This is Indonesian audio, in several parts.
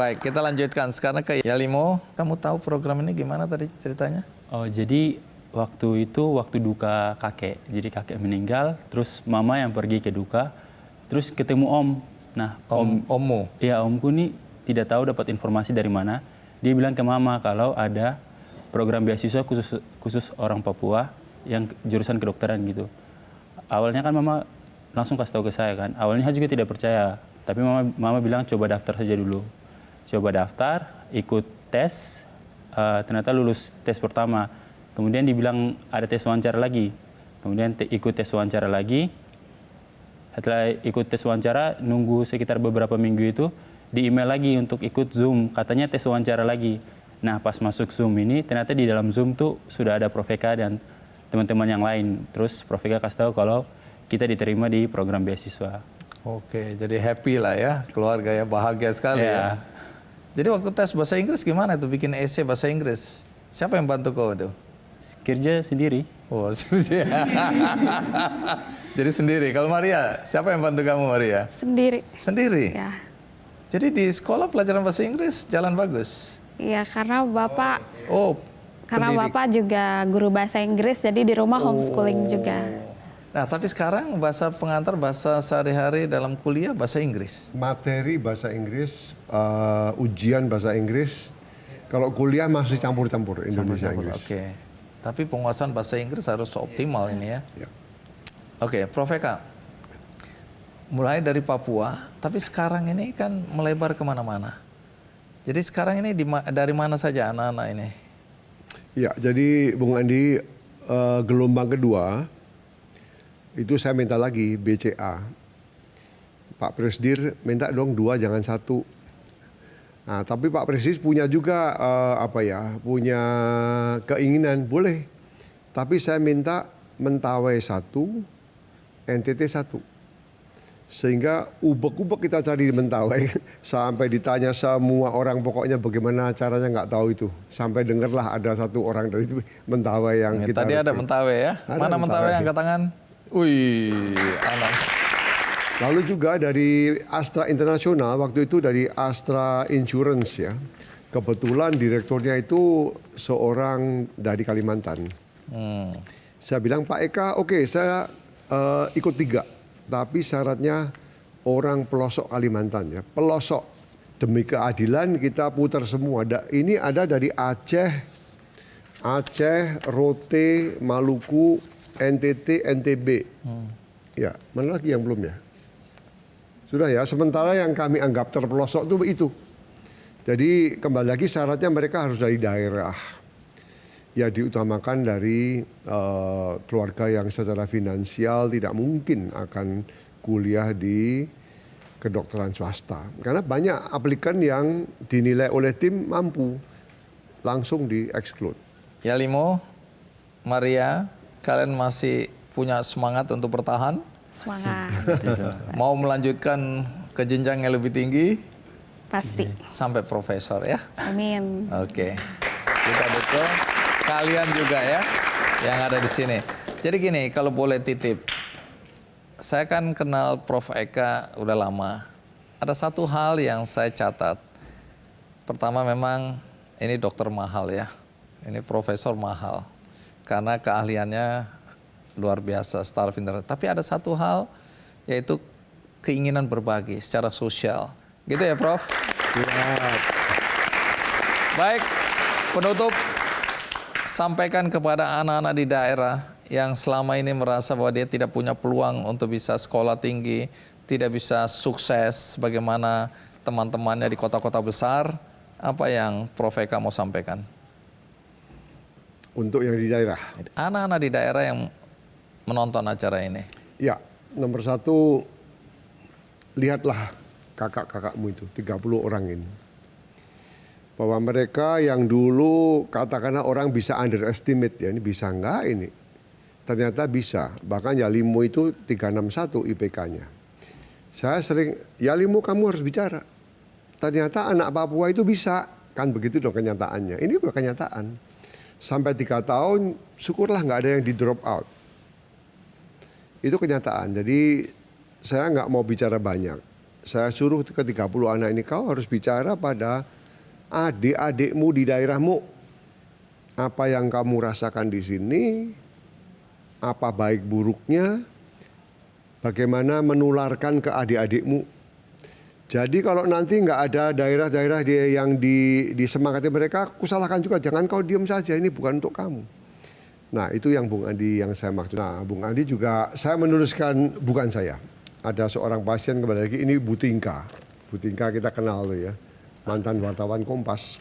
Baik, kita lanjutkan sekarang ke Yalimo. Kamu tahu program ini gimana tadi ceritanya? Oh, jadi waktu itu waktu duka kakek. Jadi kakek meninggal, terus mama yang pergi ke duka, terus ketemu om. Nah, Ommu. Iya, omku nih tidak tahu dapat informasi dari mana. Dia bilang ke mama kalau ada program beasiswa khusus orang Papua yang jurusan kedokteran gitu. Awalnya kan mama langsung kasih tahu ke saya kan. Awalnya saya juga tidak percaya, tapi mama bilang coba daftar saja dulu. Coba daftar, ikut tes, ternyata lulus tes pertama. Kemudian dibilang ada tes wawancara lagi. Kemudian ikut tes wawancara lagi. Setelah ikut tes wawancara, nunggu sekitar beberapa minggu itu, di email lagi untuk ikut Zoom, katanya tes wawancara lagi. Nah, pas masuk Zoom ini, ternyata di dalam Zoom tuh sudah ada Prof Eka dan teman-teman yang lain. Terus Prof Eka kasih tahu kalau kita diterima di program beasiswa. Oke, jadi happy lah ya, keluarga ya, bahagia sekali ya. Jadi waktu tes bahasa Inggris gimana itu, bikin essay bahasa Inggris? Siapa yang bantu kau itu? Kerja sendiri. Oh, jadi sendiri. Kalau Maria, siapa yang bantu kamu Maria? Sendiri. Sendiri? Ya. Jadi di sekolah pelajaran bahasa Inggris jalan bagus? Iya, karena Bapak pendidik. Bapak juga guru bahasa Inggris, jadi di rumah homeschooling juga. Nah, tapi sekarang bahasa pengantar, bahasa sehari-hari dalam kuliah bahasa Inggris? Materi bahasa Inggris, ujian bahasa Inggris. Kalau kuliah masih campur-campur Indonesia Inggris. Oke. Tapi penguasaan bahasa Inggris harus optimal ini ya. Oke, Prof Eka. Mulai dari Papua, tapi sekarang ini kan melebar kemana-mana. Jadi sekarang ini dari mana saja anak-anak ini? Ya, jadi Bung Andi, gelombang kedua, itu saya minta lagi BCA. Pak Presdir minta dong 2, jangan 1. Nah, tapi Pak Presdir punya juga punya keinginan, boleh. Tapi saya minta Mentawai 1, NTT 1. Sehingga ubek-ubek kita cari di Mentawai, sampai ditanya semua orang pokoknya bagaimana caranya nggak tahu itu. Sampai dengarlah ada satu orang dari Mentawai yang kita... Tadi ada Mentawai ya? Mana Mentawai angkat tangan? Wih, anak. Lalu juga dari Astra Internasional, waktu itu dari Astra Insurance ya. Kebetulan direkturnya itu seorang dari Kalimantan. Saya bilang, Pak Eka, oke, saya ikut 3. Tapi syaratnya orang pelosok Kalimantan ya. Pelosok. Demi keadilan kita putar semua. Ini ada dari Aceh, Rote, Maluku, NTT, NTB. Ya, mana lagi yang belum ya? Sudah ya, sementara yang kami anggap terpelosok itu. Jadi kembali lagi syaratnya mereka harus dari daerah. Ya diutamakan dari keluarga yang secara finansial tidak mungkin akan kuliah di kedokteran swasta. Karena banyak aplikan yang dinilai oleh tim mampu, langsung di-exclude. Yalimo, Maria, kalian masih punya semangat untuk bertahan? Semangat. Mau melanjutkan ke jenjang yang lebih tinggi? Pasti. Sampai profesor ya? Amin. Oke. Kita betul. Kalian juga ya, yang ada di sini. Jadi gini, kalau boleh titip. Saya kan kenal Prof Eka udah lama. Ada satu hal yang saya catat. Pertama memang ini dokter mahal ya. Ini profesor mahal. Karena keahliannya luar biasa, startup internet. Tapi ada satu hal, yaitu keinginan berbagi secara sosial. Gitu ya Prof? Ya. Baik, penutup. Sampaikan kepada anak-anak di daerah yang selama ini merasa bahwa dia tidak punya peluang untuk bisa sekolah tinggi, tidak bisa sukses sebagaimana teman-temannya di kota-kota besar, apa yang Prof Eka mau sampaikan? Untuk yang di daerah? Anak-anak di daerah yang menonton acara ini. Ya, nomor 1, lihatlah kakak-kakakmu itu, 30 orang ini. Bahwa mereka yang dulu katakanlah orang bisa underestimate ya, ini bisa enggak ini? Ternyata bisa, bahkan Yalimo itu 361 IPK-nya. Saya sering, Yalimo kamu harus bicara. Ternyata anak Papua itu bisa, kan begitu dong kenyataannya. Ini bukan kenyataan. Sampai 3 tahun, syukurlah nggak ada yang di drop out. Itu kenyataan, jadi saya nggak mau bicara banyak. Saya suruh ke 30 anak ini, kau harus bicara pada adik-adikmu di daerahmu. Apa yang kamu rasakan di sini, apa baik buruknya, bagaimana menularkan ke adik-adikmu. Jadi kalau nanti nggak ada daerah-daerah yang disemangati mereka, kusalahkan juga, jangan kau diam saja, ini bukan untuk kamu. Nah itu yang Bung Andi yang saya maksud. Nah Bung Andi juga, saya menuliskan, bukan saya. Ada seorang pasien kembali lagi, ini Bu Tingka. Bu Tingka kita kenal tuh ya, mantan wartawan Kompas.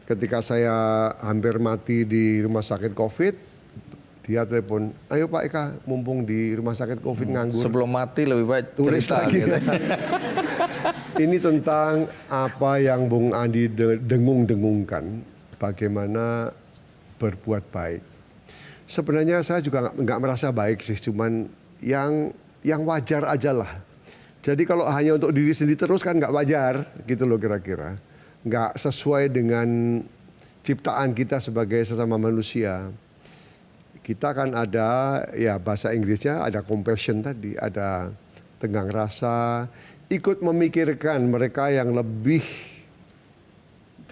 Ketika saya hampir mati di rumah sakit COVID, dia telepon, ayo Pak Eka, mumpung di rumah sakit COVID nganggur. Sebelum mati lebih baik Tulis cerita lagi. gitu. Ini tentang apa yang Bung Andi dengung-dengungkan, bagaimana berbuat baik. Sebenarnya saya juga nggak merasa baik sih, cuman yang wajar aja lah. Jadi kalau hanya untuk diri sendiri terus kan nggak wajar gitu loh kira-kira. Nggak sesuai dengan ciptaan kita sebagai sesama manusia. Kita kan ada, ya bahasa Inggrisnya ada compassion tadi, ada tenggang rasa, ikut memikirkan mereka yang lebih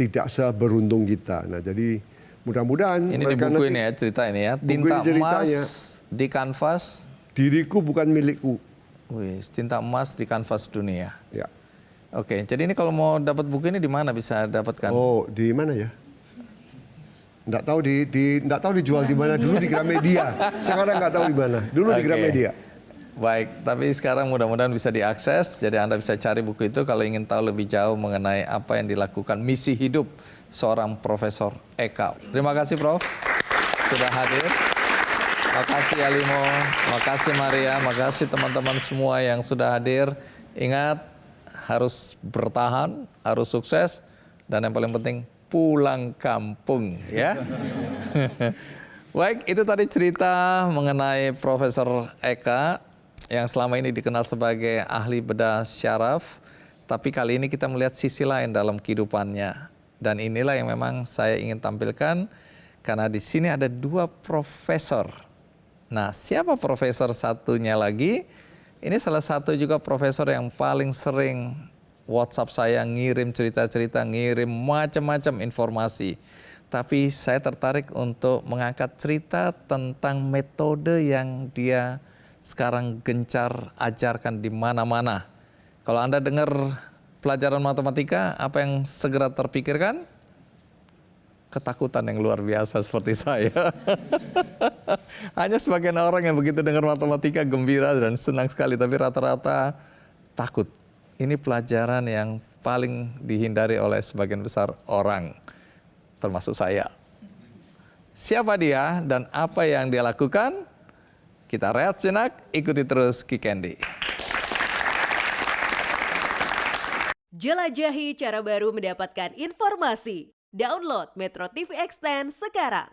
tidak seberuntung kita. Nah jadi mudah-mudahan Ini di mereka buku nanti- ini ya, cerita ini ya. Buku Tinta ini ceritanya. emas di kanvas. Diriku bukan milikku. Wih, tinta emas di kanvas dunia. Ya. Oke, jadi ini kalau mau dapat buku ini di mana bisa dapatkan? Oh, di mana ya? Nggak tahu nggak tahu dijual di mana. Dulu di Gramedia. Sekarang nggak tahu di mana. Dulu di Oke. Gramedia. Baik, tapi sekarang mudah-mudahan bisa diakses. Jadi Anda bisa cari buku itu kalau ingin tahu lebih jauh mengenai apa yang dilakukan misi hidup seorang Profesor Eka. Terima kasih Prof. Sudah hadir. Makasih Alimo, makasih Maria, makasih teman-teman semua yang sudah hadir. Ingat, harus bertahan, harus sukses, dan yang paling penting pulang kampung ya. Baik, itu tadi cerita mengenai Profesor Eka yang selama ini dikenal sebagai ahli bedah syaraf, tapi kali ini kita melihat sisi lain dalam kehidupannya. Dan inilah yang memang saya ingin tampilkan karena di sini ada dua profesor. Nah, siapa profesor satunya lagi? Ini salah satu juga profesor yang paling sering WhatsApp saya, ngirim cerita-cerita, ngirim macam-macam informasi. Tapi saya tertarik untuk mengangkat cerita tentang metode yang dia sekarang gencar ajarkan di mana-mana. Kalau Anda dengar pelajaran matematika, apa yang segera terpikirkan? Ketakutan yang luar biasa seperti saya. Hanya sebagian orang yang begitu dengar matematika gembira dan senang sekali, tapi rata-rata takut. Ini pelajaran yang paling dihindari oleh sebagian besar orang, termasuk saya. Siapa dia dan apa yang dia lakukan? Kita rehat sejenak, ikuti terus Kikendi. Jelajahi cara baru mendapatkan informasi. Download Metro TV Extend sekarang.